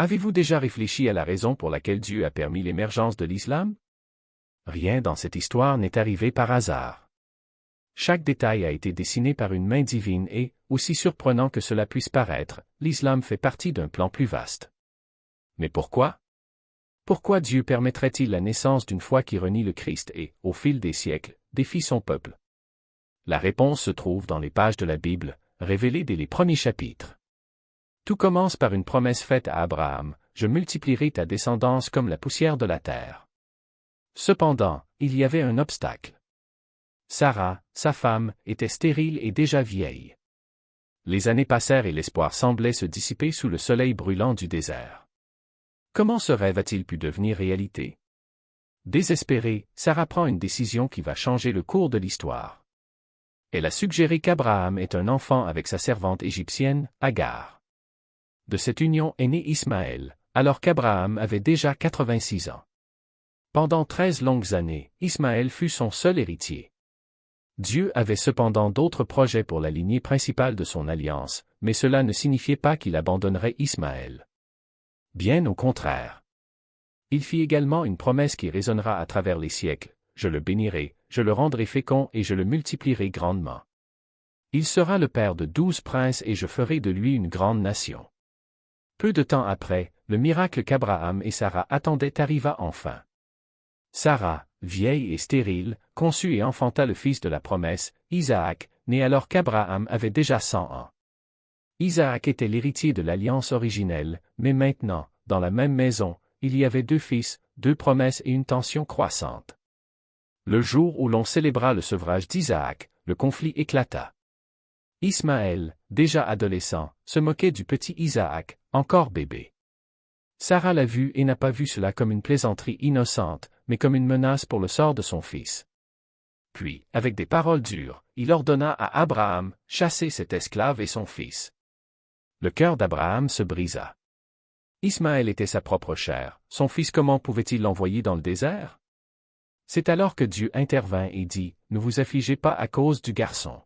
Avez-vous déjà réfléchi à la raison pour laquelle Dieu a permis l'émergence de l'islam? Rien dans cette histoire n'est arrivé par hasard. Chaque détail a été dessiné par une main divine et, aussi surprenant que cela puisse paraître, l'islam fait partie d'un plan plus vaste. Mais pourquoi? Pourquoi Dieu permettrait-il la naissance d'une foi qui renie le Christ et, au fil des siècles, défie son peuple? La réponse se trouve dans les pages de la Bible, révélées dès les premiers chapitres. Tout commence par une promesse faite à Abraham: « Je multiplierai ta descendance comme la poussière de la terre. » Cependant, il y avait un obstacle. Sarah, sa femme, était stérile et déjà vieille. Les années passèrent et l'espoir semblait se dissiper sous le soleil brûlant du désert. Comment ce rêve a-t-il pu devenir réalité? Désespérée, Sarah prend une décision qui va changer le cours de l'histoire. Elle a suggéré qu'Abraham ait un enfant avec sa servante égyptienne, Agar. De cette union est né Ismaël, alors qu'Abraham avait déjà 86 ans. Pendant 13 longues années, Ismaël fut son seul héritier. Dieu avait cependant d'autres projets pour la lignée principale de son alliance, mais cela ne signifiait pas qu'il abandonnerait Ismaël. Bien au contraire. Il fit également une promesse qui résonnera à travers les siècles: « Je le bénirai, je le rendrai fécond et je le multiplierai grandement. Il sera le père de 12 princes et je ferai de lui une grande nation. » Peu de temps après, le miracle qu'Abraham et Sarah attendaient arriva enfin. Sarah, vieille et stérile, conçut et enfanta le fils de la promesse, Isaac, né alors qu'Abraham avait déjà 100 ans. Isaac était l'héritier de l'alliance originelle, mais maintenant, dans la même maison, il y avait 2 fils, 2 promesses et une tension croissante. Le jour où l'on célébra le sevrage d'Isaac, le conflit éclata. Ismaël, déjà adolescent, se moquait du petit Isaac, encore bébé. Sarah l'a vu et n'a pas vu cela comme une plaisanterie innocente, mais comme une menace pour le sort de son fils. Puis, avec des paroles dures, il ordonna à Abraham: « Chassez cet esclave et son fils. » Le cœur d'Abraham se brisa. Ismaël était sa propre chair, son fils, comment pouvait-il l'envoyer dans le désert? C'est alors que Dieu intervint et dit: « Ne vous affligez pas à cause du garçon.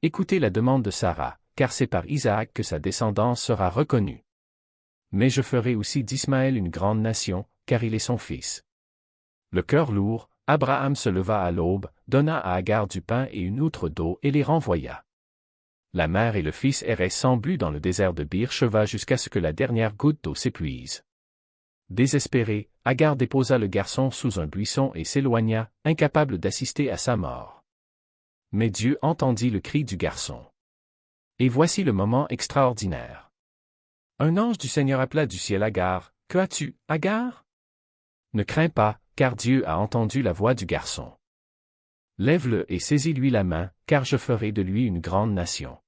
Écoutez la demande de Sarah, car c'est par Isaac que sa descendance sera reconnue. Mais je ferai aussi d'Ismaël une grande nation, car il est son fils. » Le cœur lourd, Abraham se leva à l'aube, donna à Agar du pain et une outre d'eau et les renvoya. La mère et le fils erraient sans but dans le désert de Beer-Sheva jusqu'à ce que la dernière goutte d'eau s'épuise. Désespérée, Agar déposa le garçon sous un buisson et s'éloigna, incapable d'assister à sa mort. Mais Dieu entendit le cri du garçon. Et voici le moment extraordinaire. Un ange du Seigneur appela du ciel Agar: « Que as-tu, Agar? Ne crains pas, car Dieu a entendu la voix du garçon. Lève-le et saisis-lui la main, car je ferai de lui une grande nation. »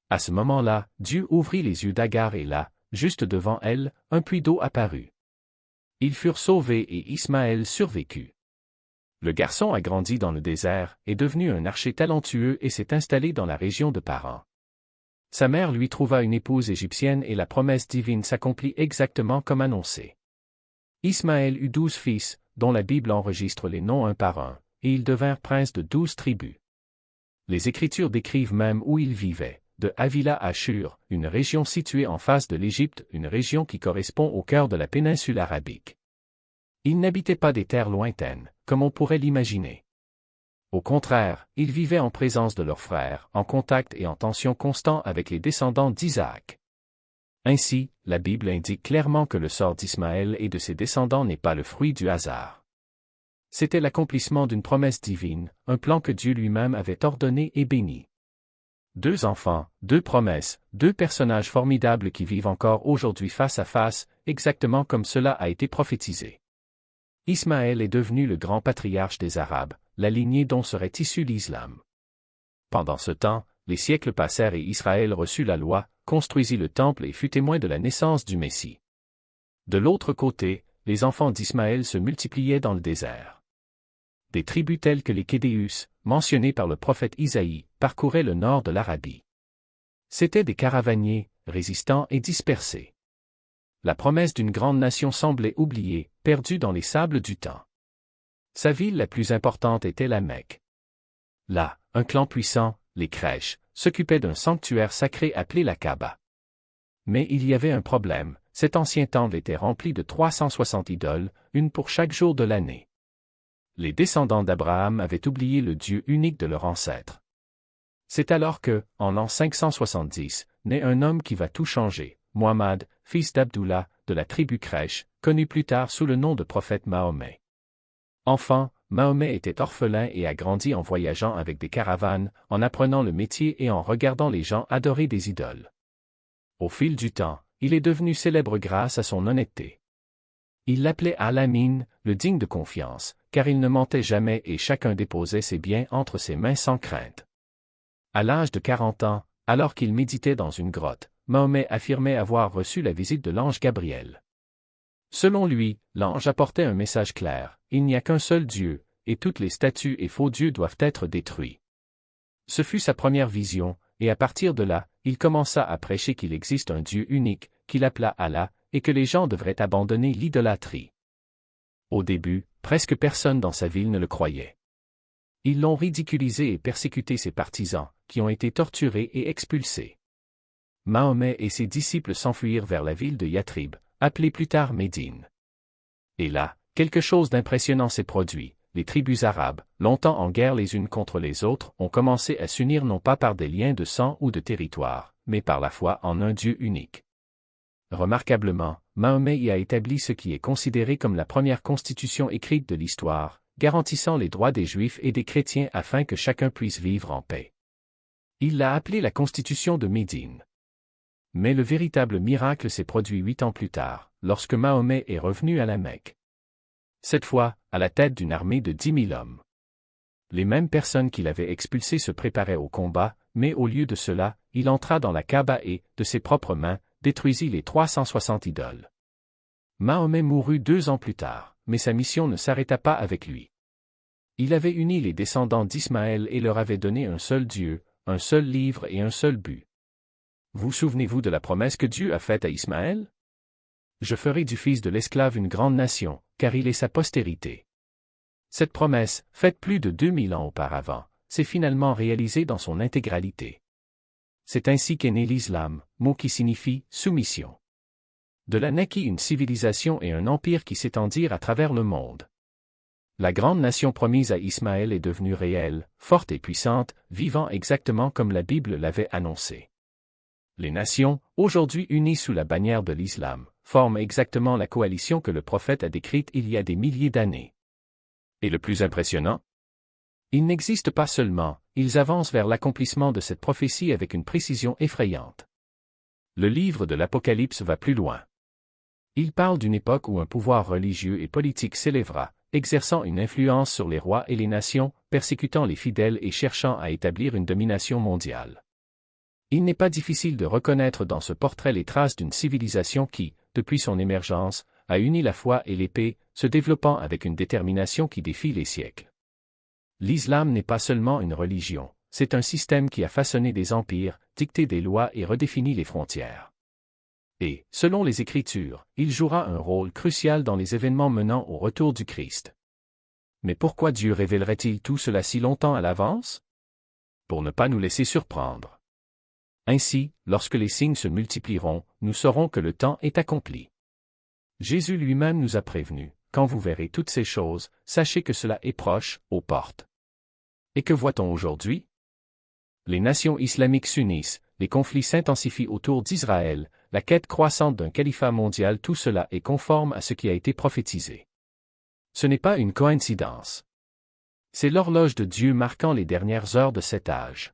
À ce moment-là, Dieu ouvrit les yeux d'Agar et là, juste devant elle, un puits d'eau apparut. Ils furent sauvés et Ismaël survécut. Le garçon a grandi dans le désert, est devenu un archer talentueux et s'est installé dans la région de Paran. Sa mère lui trouva une épouse égyptienne et la promesse divine s'accomplit exactement comme annoncé. Ismaël eut 12 fils, dont la Bible enregistre les noms un par un, et ils devinrent princes de 12 tribus. Les Écritures décrivent même où ils vivaient, de Havila à Shur, une région située en face de l'Égypte, une région qui correspond au cœur de la péninsule arabique. Ils n'habitaient pas des terres lointaines, comme on pourrait l'imaginer. Au contraire, ils vivaient en présence de leurs frères, en contact et en tension constant avec les descendants d'Isaac. Ainsi, la Bible indique clairement que le sort d'Ismaël et de ses descendants n'est pas le fruit du hasard. C'était l'accomplissement d'une promesse divine, un plan que Dieu lui-même avait ordonné et béni. 2 enfants, 2 promesses, 2 personnages formidables qui vivent encore aujourd'hui face à face, exactement comme cela a été prophétisé. Ismaël est devenu le grand patriarche des Arabes, la lignée dont serait issu l'islam. Pendant ce temps, les siècles passèrent et Israël reçut la loi, construisit le temple et fut témoin de la naissance du Messie. De l'autre côté, les enfants d'Ismaël se multipliaient dans le désert. Des tribus telles que les Kédéus, mentionnées par le prophète Isaïe, parcouraient le nord de l'Arabie. C'étaient des caravaniers, résistants et dispersés. La promesse d'une grande nation semblait oubliée, perdue dans les sables du temps. Sa ville la plus importante était la Mecque. Là, un clan puissant, les Quraysh, s'occupait d'un sanctuaire sacré appelé la Kaaba. Mais il y avait un problème, cet ancien temple était rempli de 360 idoles, une pour chaque jour de l'année. Les descendants d'Abraham avaient oublié le Dieu unique de leur ancêtre. C'est alors que, en l'an 570, naît un homme qui va tout changer, Muhammad, fils d'Abdullah, de la tribu Quraysh, connu plus tard sous le nom de prophète Mahomet. Enfant, Mahomet était orphelin et a grandi en voyageant avec des caravanes, en apprenant le métier et en regardant les gens adorer des idoles. Au fil du temps, il est devenu célèbre grâce à son honnêteté. Il l'appelait Al-Amin, le digne de confiance, car il ne mentait jamais et chacun déposait ses biens entre ses mains sans crainte. À l'âge de 40 ans, alors qu'il méditait dans une grotte, Mahomet affirmait avoir reçu la visite de l'ange Gabriel. Selon lui, l'ange apportait un message clair, il n'y a qu'un seul Dieu, et toutes les statues et faux dieux doivent être détruits. Ce fut sa première vision, et à partir de là, il commença à prêcher qu'il existe un Dieu unique, qu'il appela Allah, et que les gens devraient abandonner l'idolâtrie. Au début, presque personne dans sa ville ne le croyait. Ils l'ont ridiculisé et persécuté ses partisans, qui ont été torturés et expulsés. Mahomet et ses disciples s'enfuirent vers la ville de Yathrib, appelée plus tard Médine. Et là, quelque chose d'impressionnant s'est produit. Les tribus arabes, longtemps en guerre les unes contre les autres, ont commencé à s'unir non pas par des liens de sang ou de territoire, mais par la foi en un Dieu unique. Remarquablement, Mahomet y a établi ce qui est considéré comme la première constitution écrite de l'histoire, garantissant les droits des Juifs et des chrétiens afin que chacun puisse vivre en paix. Il l'a appelée la Constitution de Médine. Mais le véritable miracle s'est produit 8 ans plus tard, lorsque Mahomet est revenu à la Mecque. Cette fois, à la tête d'une armée de 10 000 hommes. Les mêmes personnes qu'il avait expulsées se préparaient au combat, mais au lieu de cela, il entra dans la Kaaba et, de ses propres mains, détruisit les 360 idoles. Mahomet mourut 2 ans plus tard, mais sa mission ne s'arrêta pas avec lui. Il avait uni les descendants d'Ismaël et leur avait donné un seul Dieu, un seul livre et un seul but. Vous souvenez-vous de la promesse que Dieu a faite à Ismaël? Je ferai du fils de l'esclave une grande nation, car il est sa postérité. Cette promesse, faite plus de 2000 ans auparavant, s'est finalement réalisée dans son intégralité. C'est ainsi qu'est né l'islam, mot qui signifie « soumission ». De là naquit une civilisation et un empire qui s'étendirent à travers le monde. La grande nation promise à Ismaël est devenue réelle, forte et puissante, vivant exactement comme la Bible l'avait annoncé. Les nations, aujourd'hui unies sous la bannière de l'islam, forment exactement la coalition que le prophète a décrite il y a des milliers d'années. Et le plus impressionnant? Ils n'existent pas seulement, ils avancent vers l'accomplissement de cette prophétie avec une précision effrayante. Le livre de l'Apocalypse va plus loin. Il parle d'une époque où un pouvoir religieux et politique s'élèvera, exerçant une influence sur les rois et les nations, persécutant les fidèles et cherchant à établir une domination mondiale. Il n'est pas difficile de reconnaître dans ce portrait les traces d'une civilisation qui, depuis son émergence, a uni la foi et l'épée, se développant avec une détermination qui défie les siècles. L'islam n'est pas seulement une religion, c'est un système qui a façonné des empires, dicté des lois et redéfini les frontières. Et, selon les Écritures, il jouera un rôle crucial dans les événements menant au retour du Christ. Mais pourquoi Dieu révélerait-il tout cela si longtemps à l'avance? Pour ne pas nous laisser surprendre. Ainsi, lorsque les signes se multiplieront, nous saurons que le temps est accompli. Jésus lui-même nous a prévenus, quand vous verrez toutes ces choses, sachez que cela est proche, aux portes. Et que voit-on aujourd'hui? Les nations islamiques s'unissent, les conflits s'intensifient autour d'Israël, la quête croissante d'un califat mondial, tout cela est conforme à ce qui a été prophétisé. Ce n'est pas une coïncidence. C'est l'horloge de Dieu marquant les dernières heures de cet âge.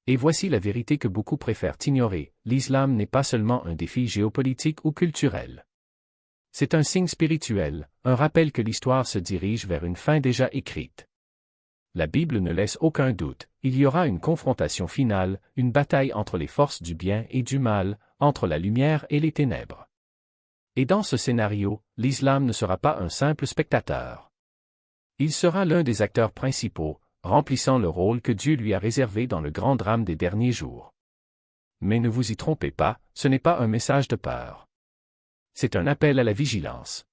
Et voici la vérité que beaucoup préfèrent ignorer, l'islam n'est pas seulement un défi géopolitique ou culturel. C'est un signe spirituel, un rappel que l'histoire se dirige vers une fin déjà écrite. La Bible ne laisse aucun doute, il y aura une confrontation finale, une bataille entre les forces du bien et du mal, entre la lumière et les ténèbres. Et dans ce scénario, l'islam ne sera pas un simple spectateur. Il sera l'un des acteurs principaux, remplissant le rôle que Dieu lui a réservé dans le grand drame des derniers jours. Mais ne vous y trompez pas, ce n'est pas un message de peur. C'est un appel à la vigilance.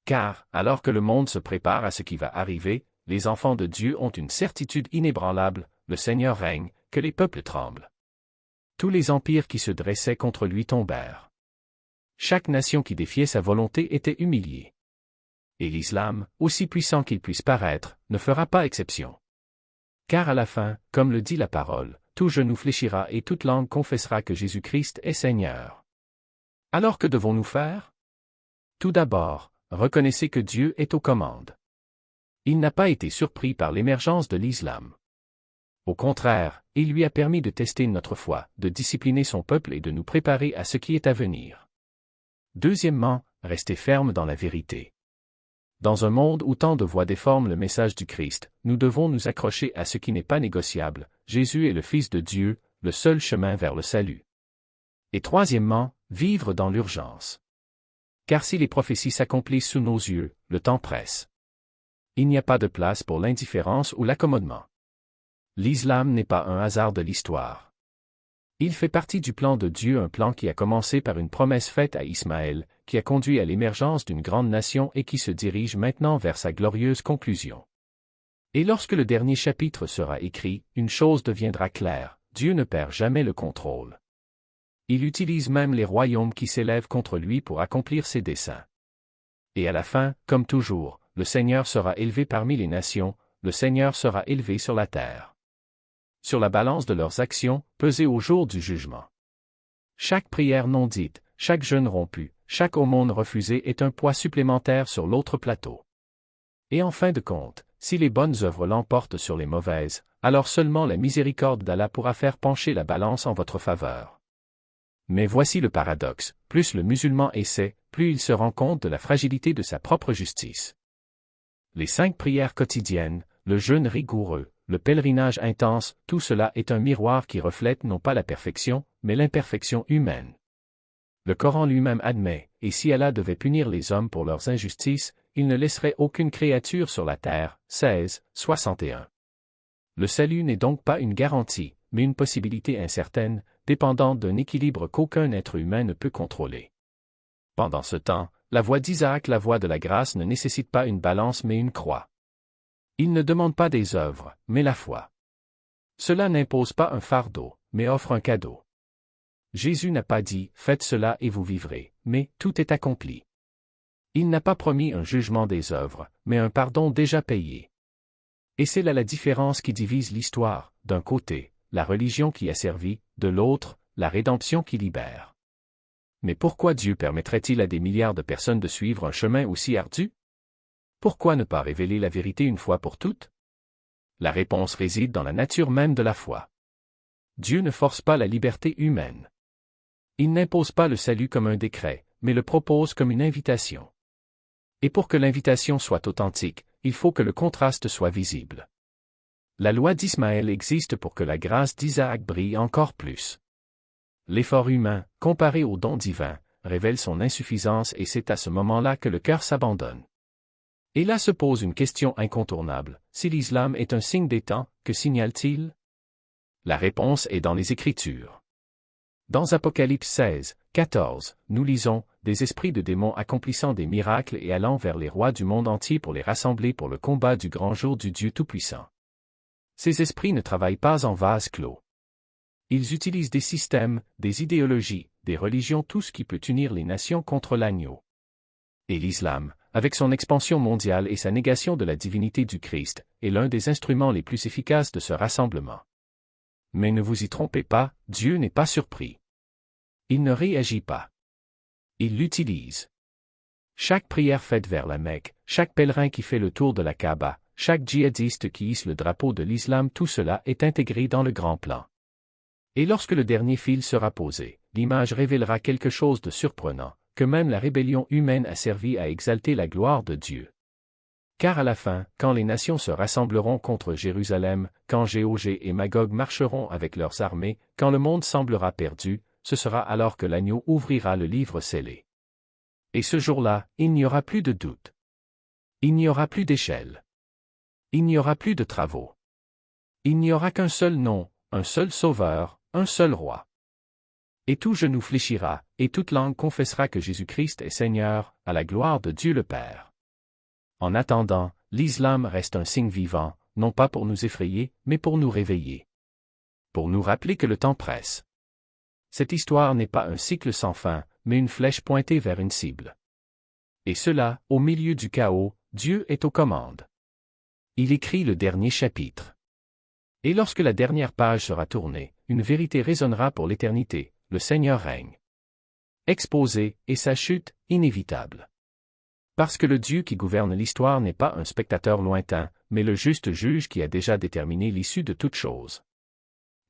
Car, alors que le monde se prépare à ce qui va arriver, les enfants de Dieu ont une certitude inébranlable, le Seigneur règne, que les peuples tremblent. Tous les empires qui se dressaient contre lui tombèrent. Chaque nation qui défiait sa volonté était humiliée. Et l'islam, aussi puissant qu'il puisse paraître, ne fera pas exception. Car à la fin, comme le dit la parole, tout genou fléchira et toute langue confessera que Jésus-Christ est Seigneur. Alors que devons-nous faire? Tout d'abord, reconnaissez que Dieu est aux commandes. Il n'a pas été surpris par l'émergence de l'islam. Au contraire, il lui a permis de tester notre foi, de discipliner son peuple et de nous préparer à ce qui est à venir. Deuxièmement, restez ferme dans la vérité. Dans un monde où tant de voix déforment le message du Christ, nous devons nous accrocher à ce qui n'est pas négociable. Jésus est le Fils de Dieu, le seul chemin vers le salut. Et troisièmement, vivre dans l'urgence. Car si les prophéties s'accomplissent sous nos yeux, le temps presse. Il n'y a pas de place pour l'indifférence ou l'accommodement. L'islam n'est pas un hasard de l'histoire. Il fait partie du plan de Dieu, un plan qui a commencé par une promesse faite à Ismaël, qui a conduit à l'émergence d'une grande nation et qui se dirige maintenant vers sa glorieuse conclusion. Et lorsque le dernier chapitre sera écrit, une chose deviendra claire, Dieu ne perd jamais le contrôle. Il utilise même les royaumes qui s'élèvent contre lui pour accomplir ses desseins. Et à la fin, comme toujours, le Seigneur sera élevé parmi les nations, le Seigneur sera élevé sur la terre. Sur la balance de leurs actions, pesées au jour du jugement. Chaque prière non dite, chaque jeûne rompu, chaque aumône refusée est un poids supplémentaire sur l'autre plateau. Et en fin de compte, si les bonnes œuvres l'emportent sur les mauvaises, alors seulement la miséricorde d'Allah pourra faire pencher la balance en votre faveur. Mais voici le paradoxe, plus le musulman essaie, plus il se rend compte de la fragilité de sa propre justice. Les 5 prières quotidiennes, le jeûne rigoureux, le pèlerinage intense, tout cela est un miroir qui reflète non pas la perfection, mais l'imperfection humaine. Le Coran lui-même admet, et si Allah devait punir les hommes pour leurs injustices, il ne laisserait aucune créature sur la terre. 16, 61. Le salut n'est donc pas une garantie, mais une possibilité incertaine, dépendante d'un équilibre qu'aucun être humain ne peut contrôler. Pendant ce temps, la voie d'Isaac, la voie de la grâce ne nécessite pas une balance mais une croix. Il ne demande pas des œuvres, mais la foi. Cela n'impose pas un fardeau, mais offre un cadeau. Jésus n'a pas dit « Faites cela et vous vivrez », mais « Tout est accompli ». Il n'a pas promis un jugement des œuvres, mais un pardon déjà payé. Et c'est là la différence qui divise l'histoire, d'un côté, la religion qui a servi, de l'autre, la rédemption qui libère. Mais pourquoi Dieu permettrait-il à des milliards de personnes de suivre un chemin aussi ardu? Pourquoi ne pas révéler la vérité une fois pour toutes? La réponse réside dans la nature même de la foi. Dieu ne force pas la liberté humaine. Il n'impose pas le salut comme un décret, mais le propose comme une invitation. Et pour que l'invitation soit authentique, il faut que le contraste soit visible. La loi d'Ismaël existe pour que la grâce d'Isaac brille encore plus. L'effort humain, comparé au don divin, révèle son insuffisance et c'est à ce moment-là que le cœur s'abandonne. Et là se pose une question incontournable, si l'islam est un signe des temps, que signale-t-il? La réponse est dans les Écritures. Dans Apocalypse 16, 14, nous lisons « Des esprits de démons accomplissant des miracles et allant vers les rois du monde entier pour les rassembler pour le combat du grand jour du Dieu Tout-Puissant. » Ces esprits ne travaillent pas en vase clos. Ils utilisent des systèmes, des idéologies, des religions, tout ce qui peut unir les nations contre l'agneau. Et l'islam, avec son expansion mondiale et sa négation de la divinité du Christ, est l'un des instruments les plus efficaces de ce rassemblement. Mais ne vous y trompez pas, Dieu n'est pas surpris. Il ne réagit pas. Il l'utilise. Chaque prière faite vers la Mecque, chaque pèlerin qui fait le tour de la Kaaba, chaque djihadiste qui hisse le drapeau de l'islam, tout cela est intégré dans le grand plan. Et lorsque le dernier fil sera posé, l'image révélera quelque chose de surprenant, que même la rébellion humaine a servi à exalter la gloire de Dieu. Car à la fin, quand les nations se rassembleront contre Jérusalem, quand Gog et Magog marcheront avec leurs armées, quand le monde semblera perdu, ce sera alors que l'agneau ouvrira le livre scellé. Et ce jour-là, il n'y aura plus de doute. Il n'y aura plus d'échelle. Il n'y aura plus de travaux. Il n'y aura qu'un seul nom, un seul sauveur, un seul roi. Et tout genou fléchira, et toute langue confessera que Jésus-Christ est Seigneur, à la gloire de Dieu le Père. En attendant, l'islam reste un signe vivant, non pas pour nous effrayer, mais pour nous réveiller. Pour nous rappeler que le temps presse. Cette histoire n'est pas un cycle sans fin, mais une flèche pointée vers une cible. Et cela, au milieu du chaos, Dieu est aux commandes. Il écrit le dernier chapitre. Et lorsque la dernière page sera tournée, une vérité résonnera pour l'éternité, le Seigneur règne. Exposé, et sa chute, inévitable. Parce que le Dieu qui gouverne l'histoire n'est pas un spectateur lointain, mais le juste juge qui a déjà déterminé l'issue de toute chose.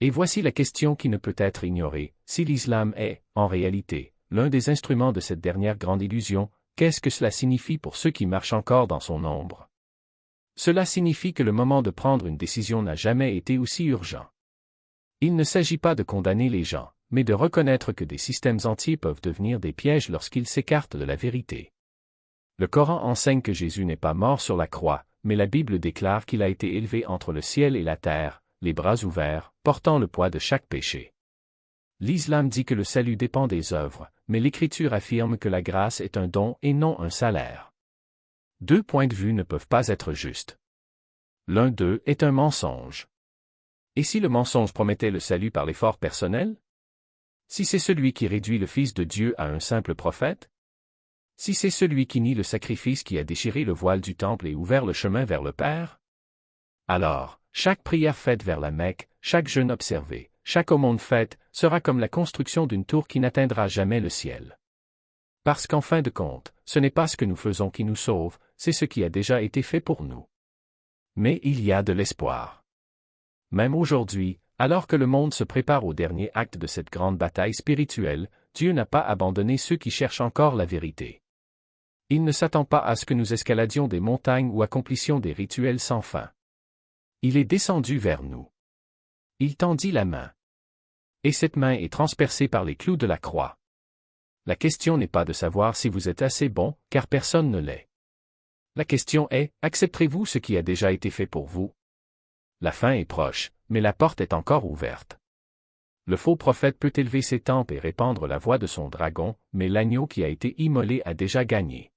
Et voici la question qui ne peut être ignorée, si l'islam est, en réalité, l'un des instruments de cette dernière grande illusion, qu'est-ce que cela signifie pour ceux qui marchent encore dans son ombre? Cela signifie que le moment de prendre une décision n'a jamais été aussi urgent. Il ne s'agit pas de condamner les gens, mais de reconnaître que des systèmes entiers peuvent devenir des pièges lorsqu'ils s'écartent de la vérité. Le Coran enseigne que Jésus n'est pas mort sur la croix, mais la Bible déclare qu'il a été élevé entre le ciel et la terre, les bras ouverts, portant le poids de chaque péché. L'islam dit que le salut dépend des œuvres, mais l'Écriture affirme que la grâce est un don et non un salaire. Deux points de vue ne peuvent pas être justes. L'un d'eux est un mensonge. Et si le mensonge promettait le salut par l'effort personnel? Si c'est celui qui réduit le Fils de Dieu à un simple prophète? Si c'est celui qui nie le sacrifice qui a déchiré le voile du temple et ouvert le chemin vers le Père? Alors, chaque prière faite vers la Mecque, chaque jeûne observé, chaque aumône faite, sera comme la construction d'une tour qui n'atteindra jamais le ciel. Parce qu'en fin de compte, ce n'est pas ce que nous faisons qui nous sauve, c'est ce qui a déjà été fait pour nous. Mais il y a de l'espoir. Même aujourd'hui, alors que le monde se prépare au dernier acte de cette grande bataille spirituelle, Dieu n'a pas abandonné ceux qui cherchent encore la vérité. Il ne s'attend pas à ce que nous escaladions des montagnes ou accomplissions des rituels sans fin. Il est descendu vers nous. Il tendit la main. Et cette main est transpercée par les clous de la croix. La question n'est pas de savoir si vous êtes assez bon, car personne ne l'est. La question est, accepterez-vous ce qui a déjà été fait pour vous? La fin est proche, mais la porte est encore ouverte. Le faux prophète peut élever ses tempes et répandre la voix de son dragon, mais l'agneau qui a été immolé a déjà gagné.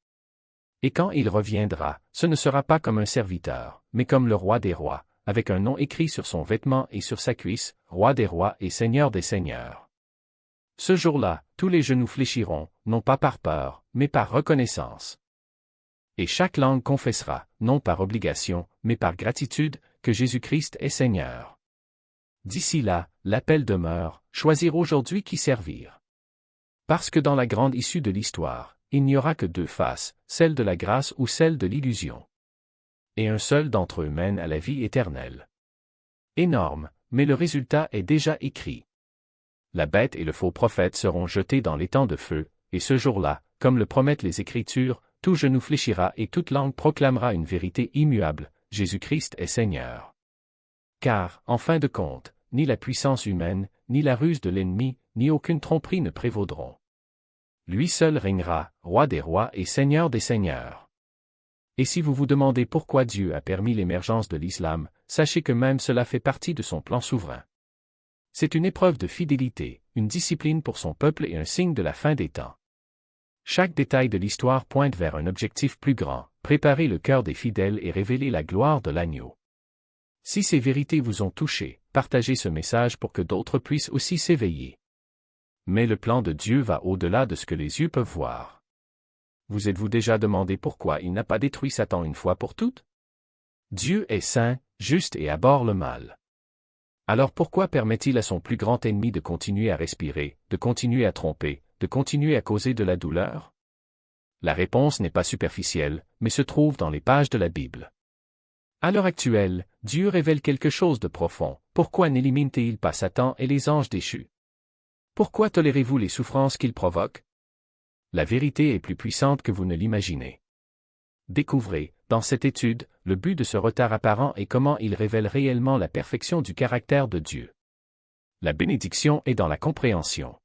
Et quand il reviendra, ce ne sera pas comme un serviteur, mais comme le roi des rois, avec un nom écrit sur son vêtement et sur sa cuisse, roi des rois et seigneur des seigneurs. Ce jour-là, tous les genoux fléchiront, non pas par peur, mais par reconnaissance. Et chaque langue confessera, non par obligation, mais par gratitude, que Jésus-Christ est Seigneur. D'ici là, l'appel demeure, choisir aujourd'hui qui servir. Parce que dans la grande issue de l'histoire, il n'y aura que deux faces, celle de la grâce ou celle de l'illusion. Et un seul d'entre eux mène à la vie éternelle. Énorme, mais le résultat est déjà écrit. La bête et le faux prophète seront jetés dans l'étang de feu, et ce jour-là, comme le promettent les Écritures, tout genou fléchira et toute langue proclamera une vérité immuable, Jésus-Christ est Seigneur. Car, en fin de compte, ni la puissance humaine, ni la ruse de l'ennemi, ni aucune tromperie ne prévaudront. Lui seul régnera, roi des rois et seigneur des seigneurs. Et si vous vous demandez pourquoi Dieu a permis l'émergence de l'islam, sachez que même cela fait partie de son plan souverain. C'est une épreuve de fidélité, une discipline pour son peuple et un signe de la fin des temps. Chaque détail de l'histoire pointe vers un objectif plus grand, préparer le cœur des fidèles et révéler la gloire de l'agneau. Si ces vérités vous ont touché, partagez ce message pour que d'autres puissent aussi s'éveiller. Mais le plan de Dieu va au-delà de ce que les yeux peuvent voir. Vous êtes-vous déjà demandé pourquoi il n'a pas détruit Satan une fois pour toutes? Dieu est saint, juste et abhorre le mal. Alors pourquoi permet-il à son plus grand ennemi de continuer à respirer, de continuer à tromper, de continuer à causer de la douleur? La réponse n'est pas superficielle, mais se trouve dans les pages de la Bible. À l'heure actuelle, Dieu révèle quelque chose de profond. Pourquoi n'élimine-t-il pas Satan et les anges déchus? Pourquoi tolérez-vous les souffrances qu'il provoque? La vérité est plus puissante que vous ne l'imaginez. Découvrez, dans cette étude, le but de ce retard apparent et comment il révèle réellement la perfection du caractère de Dieu. La bénédiction est dans la compréhension.